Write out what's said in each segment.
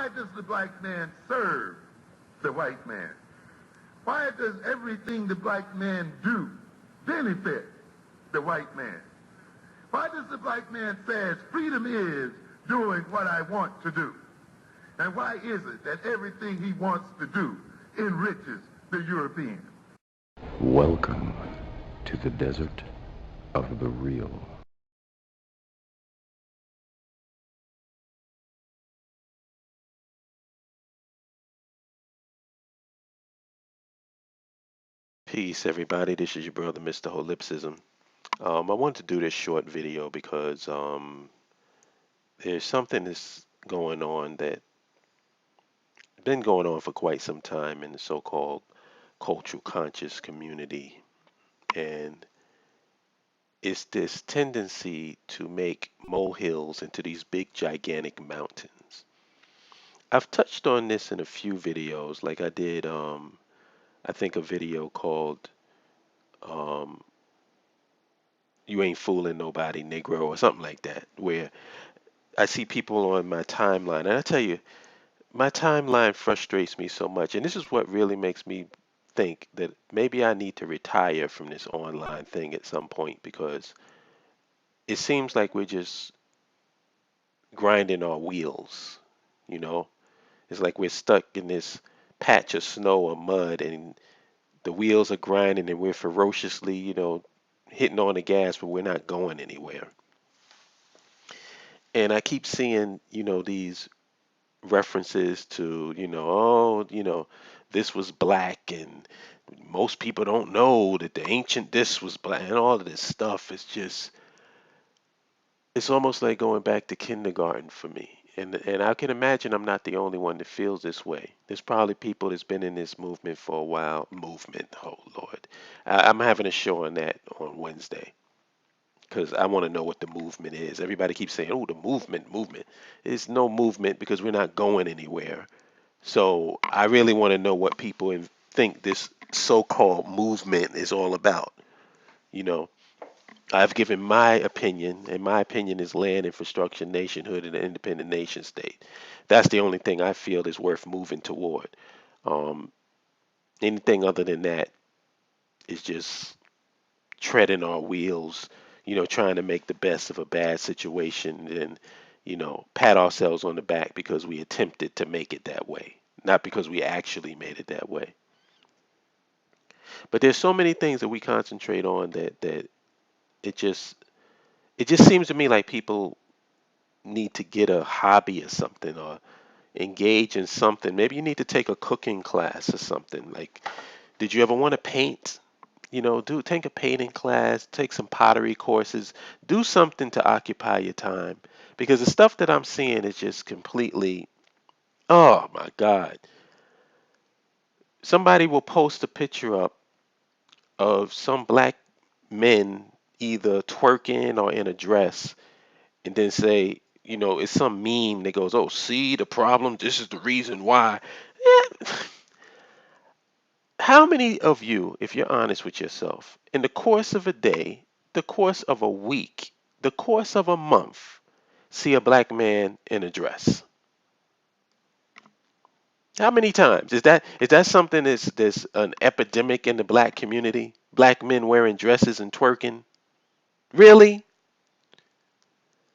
Why does the black man serve the white man? Why does everything the black man do benefit the white man? Why does the black man say freedom is doing what I want to do? And why is it that everything he wants to do enriches the European? Welcome to the desert of the real. Peace, everybody. This is your brother, Mr. Holipsism. I wanted to do this short video because there's something that's going on that been going on for quite some time in the so-called cultural conscious community, and it's this tendency to make molehills into these big, gigantic mountains. I've touched on this in a few videos, like I did, I think a video called um, "You Ain't Fooling Nobody, Negro" or something like that, where I see people on my timeline, and I tell you, my timeline frustrates me so much. And this is what really makes me think that maybe I need to retire from this online thing at some point, because it seems like we're just grinding our wheels, you know? It's like we're stuck in this patch of snow or mud, and the wheels are grinding, and we're ferociously, hitting on the gas, but we're not going anywhere. And I keep seeing, these references to, this was black, and most people don't know that the ancient this was black, and all of this stuff is just, it's almost like going back to kindergarten for me. And I can imagine I'm not the only one that feels this way. There's probably people that's been in this movement for a while. Movement, oh Lord. I'm having a show on that on Wednesday, because I want to know what the movement is. Everybody keeps saying, oh, the movement. There's no movement because we're not going anywhere. So I really want to know what people think this so-called movement is all about. You know, I've given my opinion, and my opinion is land, infrastructure, nationhood, and an independent nation state. That's the only thing I feel is worth moving toward. Um, Anything other than that is just treading our wheels, trying to make the best of a bad situation, and, pat ourselves on the back because we attempted to make it that way, not because we actually made it that way. But there's so many things that we concentrate on that it just it just seems to me like people need to get a hobby or something, or engage in something. Maybe you need to take a cooking class or something. Like, did you ever want to paint? Do take a painting class, take some pottery courses, do something to occupy your time. Because the stuff that I'm seeing is just completely, oh my God. Somebody will post a picture up of some black men either twerking or in a dress, and then say, it's some meme that goes, oh, see the problem? This is the reason why. Yeah. How many of you, if you're honest with yourself, in the course of a day, the course of a week, the course of a month, see a black man in a dress? How many times? Is that something that's an epidemic in the black community? Black men wearing dresses and twerking? Really?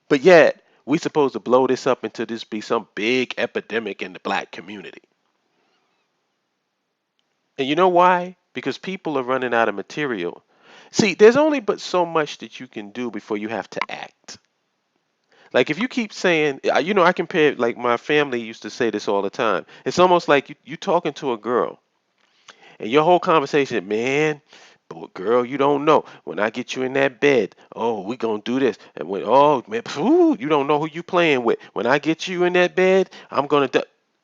But yet, we supposed to blow this up into this be some big epidemic in the black community. And you know why? Because people are running out of material. See, there's only but so much that you can do before you have to act. Like if you keep saying, I compare, like my family used to say this all the time. It's almost like you talking to a girl, and your whole conversation, man, but girl, you don't know. When I get you in that bed, oh, we gonna do this. And when, oh man, phew, you don't know who you playing with. When I get you in that bed, I'm gonna do.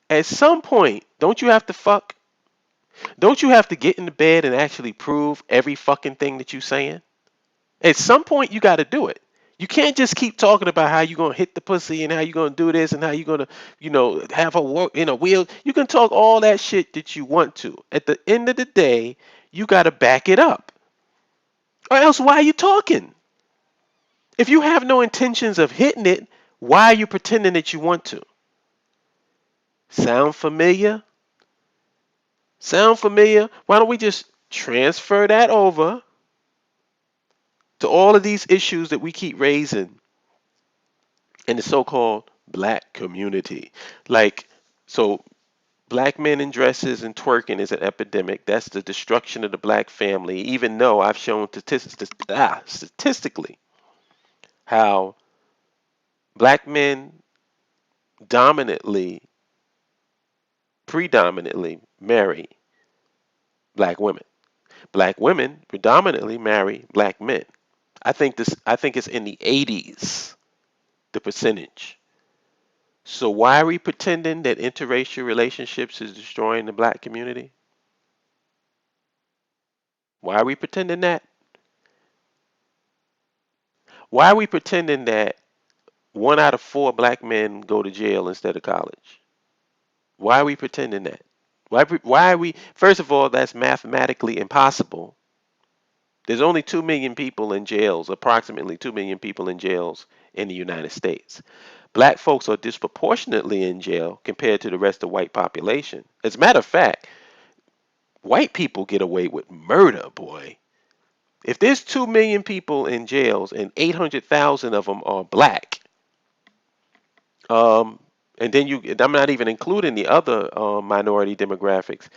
At some point, don't you have to fuck? Don't you have to get in the bed and actually prove every fucking thing that you're saying? At some point, you got to do it. You can't just keep talking about how you're gonna hit the pussy and how you're gonna do this and how you're gonna, have her work in a wheel. You can talk all that shit that you want to. At the end of the day, you got to back it up. Or else, why are you talking? If you have no intentions of hitting it, why are you pretending that you want to? Sound familiar? Sound familiar? Why don't we just transfer that over to all of these issues that we keep raising in the so-called black community? Like, so black men in dresses and twerking is an epidemic. That's the destruction of the black family, even though I've shown statistically how black men predominantly marry black women. Black women predominantly marry black men. I think it's in the 80s, the percentage. So why are we pretending that interracial relationships is destroying the black community? Why are we pretending that? Why are we pretending that 1 out of 4 black men go to jail instead of college? Why are we pretending that? Why are we, first of all, that's mathematically impossible. There's only 2 million people in jails, approximately 2 million people in jails in the United States. Black folks are disproportionately in jail compared to the rest of the white population. As a matter of fact, white people get away with murder, boy. If there's 2 million people in jails and 800,000 of them are black, um, and then I'm not even including the other minority demographics.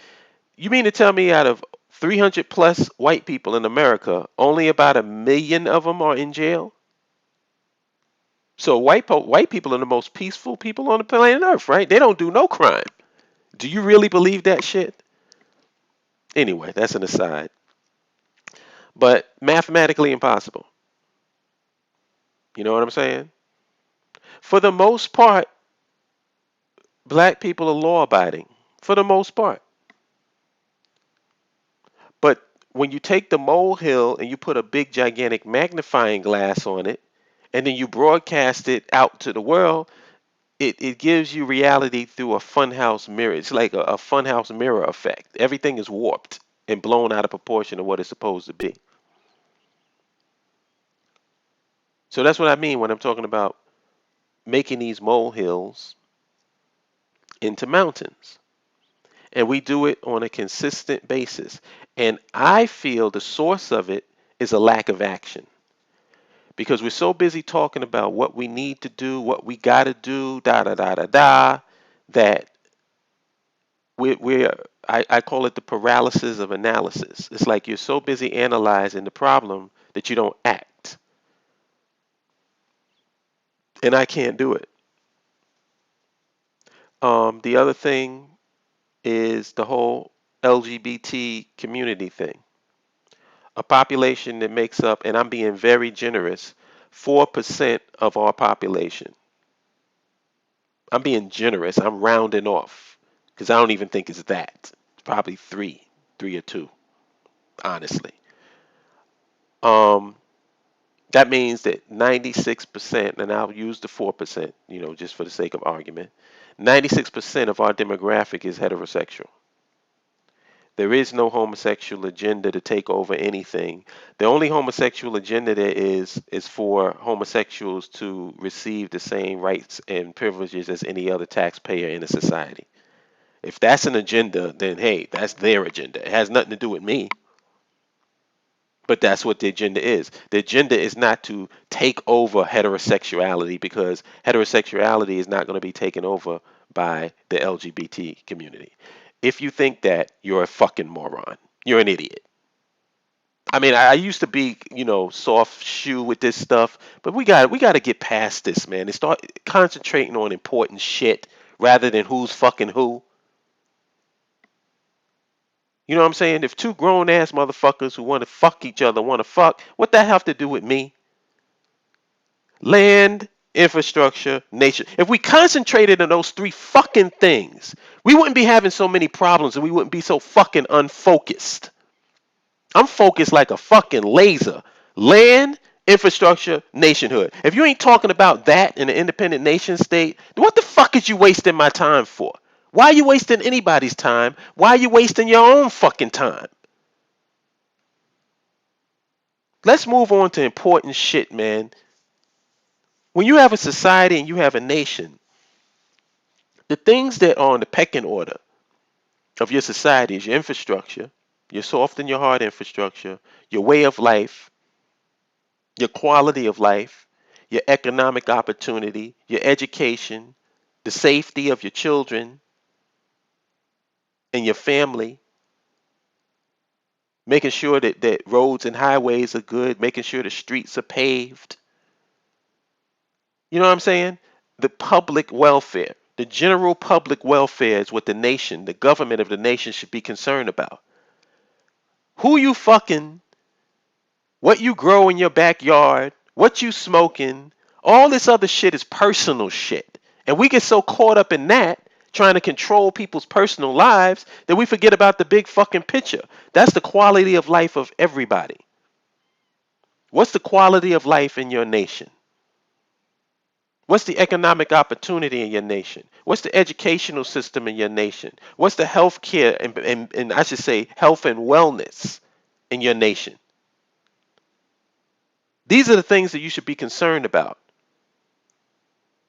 You mean to tell me out of 300 plus white people in America, only about 1 million of them are in jail? So white people are the most peaceful people on the planet Earth, right? They don't do no crime. Do you really believe that shit? Anyway, that's an aside. But mathematically impossible. You know what I'm saying? For the most part, black people are law abiding. For the most part. But when you take the molehill and you put a big gigantic magnifying glass on it, and then you broadcast it out to the world, it gives you reality through a funhouse mirror. It's like a funhouse mirror effect. Everything is warped and blown out of proportion of what it's supposed to be. So that's what I mean when I'm talking about making these molehills into mountains. And we do it on a consistent basis. And I feel the source of it is a lack of action. Because we're so busy talking about what we need to do, what we got to do, da da da da da, that we're I call it the paralysis of analysis. It's like you're so busy analyzing the problem that you don't act. And I can't do it. The other thing is the whole LGBT community thing. A population that makes up, and I'm being very generous, 4% of our population. I'm being generous. I'm rounding off because I don't even think it's that. It's probably three or two, honestly. Um, that means that 96%, and I'll use the 4%, just for the sake of argument, 96% of our demographic is heterosexual. There is no homosexual agenda to take over anything. The only homosexual agenda there is for homosexuals to receive the same rights and privileges as any other taxpayer in a society. If that's an agenda, then hey, that's their agenda. It has nothing to do with me. But that's what the agenda is. The agenda is not to take over heterosexuality because heterosexuality is not going to be taken over by the LGBT community. If you think that, you're a fucking moron. You're an idiot. I mean, I used to be, soft shoe with this stuff, but we got to get past this, man, and start concentrating on important shit rather than who's fucking who. You know what I'm saying? If two grown ass motherfuckers who want to fuck each other want to fuck, what that have to do with me? Land, infrastructure, nature. If we concentrated on those 3 fucking things, we wouldn't be having so many problems and we wouldn't be so fucking unfocused. I'm focused like a fucking laser. Land, infrastructure, nationhood. If you ain't talking about that in an independent nation state, what the fuck is you wasting my time for? Why are you wasting anybody's time? Why are you wasting your own fucking time? Let's move on to important shit, man. When you have a society and you have a nation, The things that are on the pecking order of your society is your infrastructure, your soft and your hard infrastructure, your way of life, your quality of life, your economic opportunity, your education, the safety of your children and your family, making sure that roads and highways are good, making sure the streets are paved. You know what I'm saying? The public welfare, the general public welfare is what the nation, the government of the nation should be concerned about. Who you fucking, what you grow in your backyard, what you smoking, all this other shit is personal shit. And we get so caught up in that, trying to control people's personal lives, that we forget about the big fucking picture. That's the quality of life of everybody. What's the quality of life in your nation? What's the economic opportunity in your nation? What's the educational system in your nation? What's the health care and I should say health and wellness in your nation? These are the things that you should be concerned about,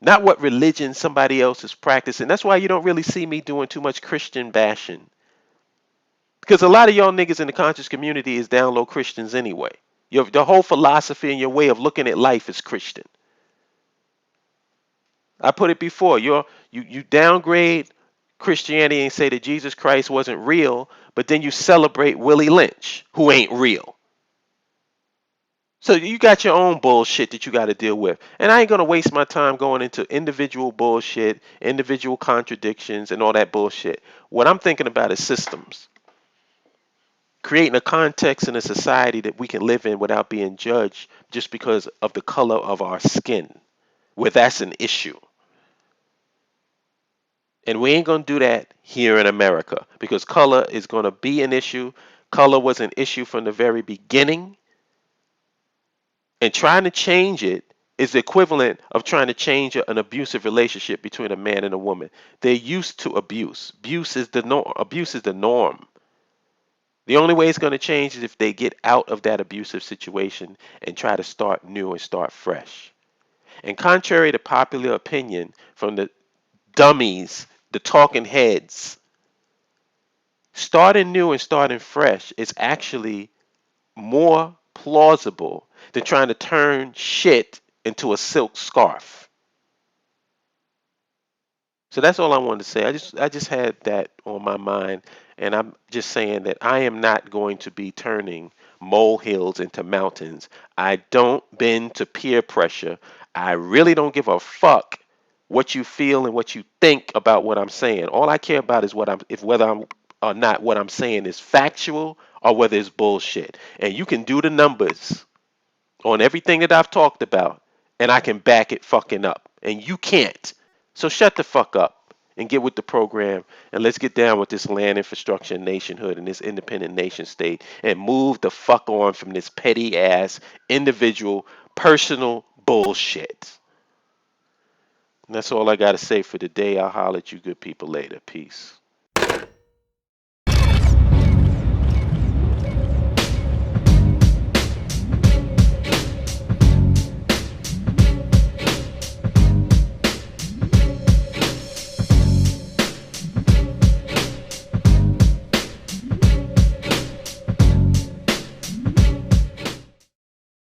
not what religion somebody else is practicing. That's why you don't really see me doing too much Christian bashing. Because a lot of y'all niggas in the conscious community is down low Christians anyway. The whole philosophy and your way of looking at life is Christian. I put it before, you downgrade Christianity and say that Jesus Christ wasn't real, but then you celebrate Willie Lynch, who ain't real. So you got your own bullshit that you got to deal with. And I ain't going to waste my time going into individual bullshit, individual contradictions, and all that bullshit. What I'm thinking about is systems. Creating a context in a society that we can live in without being judged just because of the color of our skin, where that's an issue. And we ain't going to do that here in America because color is going to be an issue. Color was an issue from the very beginning. And trying to change it is the equivalent of trying to change an abusive relationship between a man and a woman. They're used to abuse. Abuse is the norm. Abuse is the norm. The only way it's going to change is if they get out of that abusive situation and try to start new and start fresh. And contrary to popular opinion from the dummies, the talking heads, starting new and starting fresh is actually more plausible than trying to turn shit into a silk scarf. So that's all I wanted to say. I just had that on my mind, and I'm just saying that I am not going to be turning molehills into mountains. I don't bend to peer pressure. I really don't give a fuck what you feel and what you think about what I'm saying. All I care about is whether I'm or not what I'm saying is factual or whether it's bullshit. And you can do the numbers on everything that I've talked about, and I can back it fucking up. And you can't. So shut the fuck up and get with the program, and let's get down with this land infrastructure and nationhood and this independent nation state and move the fuck on from this petty ass individual personal bullshit. And that's all I got to say for today. I'll holler at you good people later. Peace.